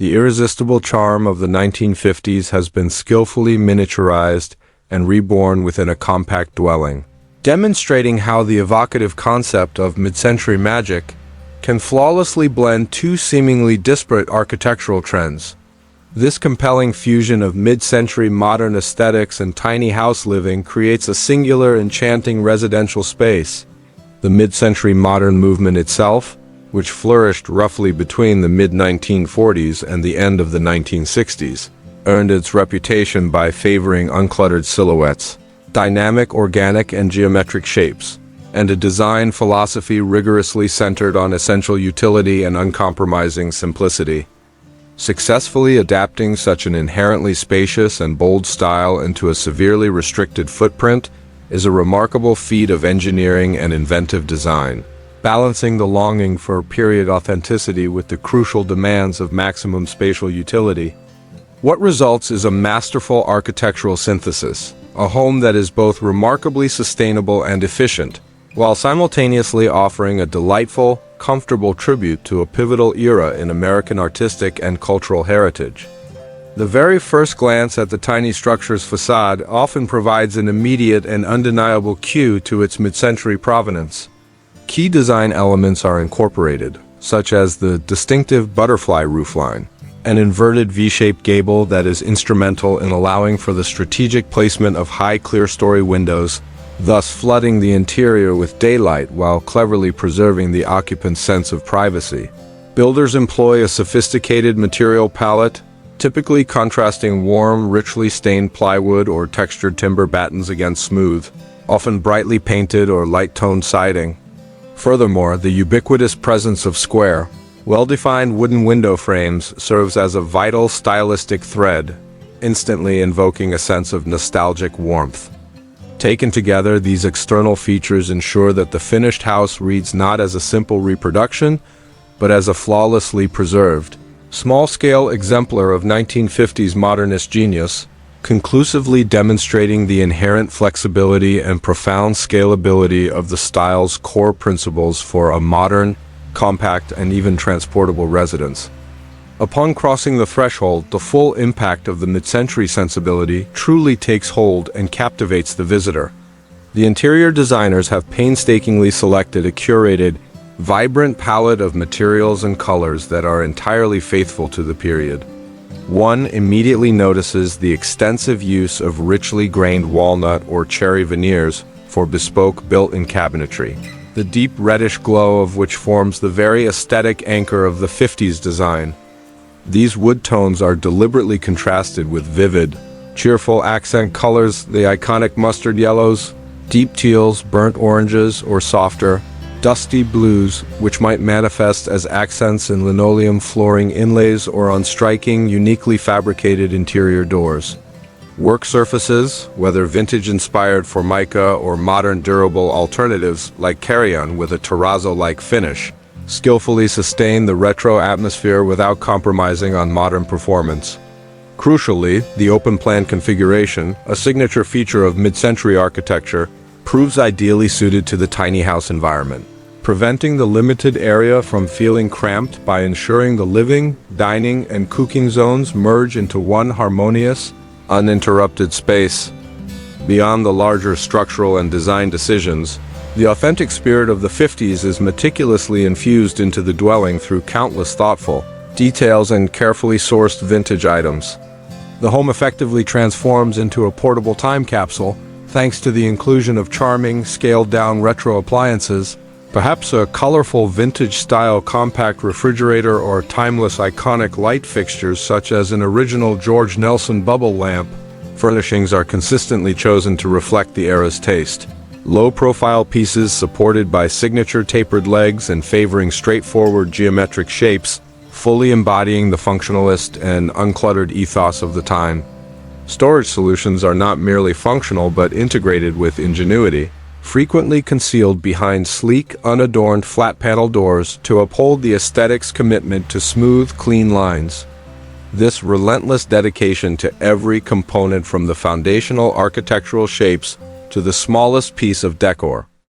The irresistible charm of the 1950s has been skillfully miniaturized and reborn within a compact dwelling, demonstrating how the evocative concept of mid-century magic can flawlessly blend two seemingly disparate architectural trends. This compelling fusion of mid-century modern aesthetics and tiny house living creates a singular, enchanting residential space. The mid-century modern movement itself, which flourished roughly between the mid-1940s and the end of the 1960s, earned its reputation by favoring uncluttered silhouettes, dynamic organic and geometric shapes, and a design philosophy rigorously centered on essential utility and uncompromising simplicity. Successfully adapting such an inherently spacious and bold style into a severely restricted footprint is a remarkable feat of engineering and inventive design, balancing the longing for period authenticity with the crucial demands of maximum spatial utility. What results is a masterful architectural synthesis, a home that is both remarkably sustainable and efficient, while simultaneously offering a delightful, comfortable tribute to a pivotal era in American artistic and cultural heritage. The very first glance at the tiny structure's facade often provides an immediate and undeniable cue to its mid-century provenance. Key design elements are incorporated, such as the distinctive butterfly roofline, an inverted V-shaped gable that is instrumental in allowing for the strategic placement of high clear-story windows, thus flooding the interior with daylight while cleverly preserving the occupant's sense of privacy. Builders employ a sophisticated material palette, typically contrasting warm, richly stained plywood or textured timber battens against smooth, often brightly painted or light-toned siding. Furthermore, the ubiquitous presence of square, well-defined wooden window frames serves as a vital stylistic thread, instantly invoking a sense of nostalgic warmth. Taken together, these external features ensure that the finished house reads not as a simple reproduction, but as a flawlessly preserved, small-scale exemplar of 1950s modernist genius, conclusively demonstrating the inherent flexibility and profound scalability of the style's core principles for a modern, compact, and even transportable residence. Upon crossing the threshold, the full impact of the mid-century sensibility truly takes hold and captivates the visitor. The interior designers have painstakingly selected a curated, vibrant palette of materials and colors that are entirely faithful to the period. One immediately notices the extensive use of richly grained walnut or cherry veneers for bespoke built-in cabinetry, the deep reddish glow of which forms the very aesthetic anchor of the 50s design. These wood tones are deliberately contrasted with vivid, cheerful accent colors, the iconic mustard yellows, deep teals, burnt oranges, or softer, dusty blues, which might manifest as accents in linoleum flooring inlays or on striking, uniquely fabricated interior doors. Work surfaces, whether vintage-inspired Formica or modern durable alternatives like carrion with a terrazzo-like finish, skillfully sustain the retro atmosphere without compromising on modern performance. Crucially, the open-plan configuration, a signature feature of mid-century architecture, proves ideally suited to the tiny house environment, preventing the limited area from feeling cramped by ensuring the living, dining, and cooking zones merge into one harmonious, uninterrupted space. Beyond the larger structural and design decisions, the authentic spirit of the 50s is meticulously infused into the dwelling through countless thoughtful details and carefully sourced vintage items. The home effectively transforms into a portable time capsule thanks to the inclusion of charming, scaled-down retro appliances, perhaps a colorful vintage-style compact refrigerator or timeless iconic light fixtures such as an original George Nelson bubble lamp. Furnishings are consistently chosen to reflect the era's taste. Low-profile pieces supported by signature tapered legs and favoring straightforward geometric shapes, fully embodying the functionalist and uncluttered ethos of the time. Storage solutions are not merely functional but integrated with ingenuity, frequently concealed behind sleek, unadorned flat-panel doors to uphold the aesthetic's commitment to smooth, clean lines. This relentless dedication to every component from the foundational architectural shapes to the smallest piece of decor